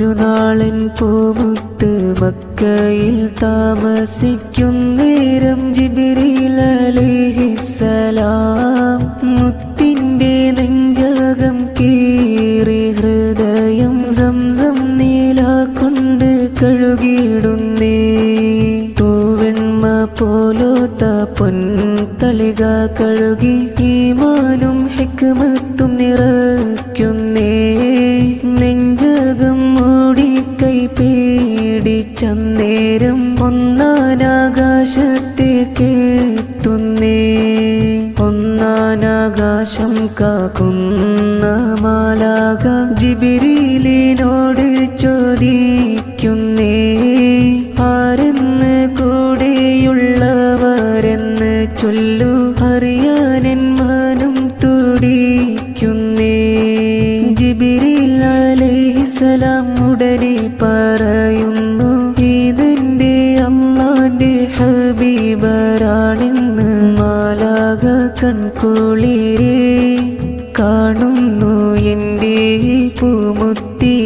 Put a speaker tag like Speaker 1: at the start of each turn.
Speaker 1: ഒരു നാളൻ പൂമുത്ത് മക്കയിൽ താമസിക്കുന്നേരം ജിബ്രീൽ അലൈഹിസ്സലാം മുത്തിൻ്റെ നെഞ്ചകം കീറി ഹൃദയം സംസം നീല കൊണ്ട് കഴുകിയിടുന്നേ. തൂവെണ്മ പോലോത്ത പൊൻതളിക കഴുകി ഈമാനും ഹിക്മത്തും നിറയ്ക്കുന്നേ. നെഞ്ചകം മൂടി കൈ പേടിച്ചന്നേരം ഒന്നാനാകാശത്തേക്കെത്തുന്നേ. ഒന്നാനാകാശം കാക്കുന്ന മാലാക ജിബ്രീലിനോട് ചോദിക്കുന്നേ, ആരെന്ന് കൂടെയുള്ളവരെന്ന് ചൊല്ലു, അറിയാനെൻ മാനം തുടിക്കുന്നേ. ജിബ്രീൽ അലൈഹിസ്സലാം ഉടനെ പറയുന്നു, ഇതെന്റെ അല്ലാന്റെ ഹബീബരാണെന്ന്. മാലാക കൺകുളിരെ കാണുന്നു എൻ്റെ പൂമുത്തി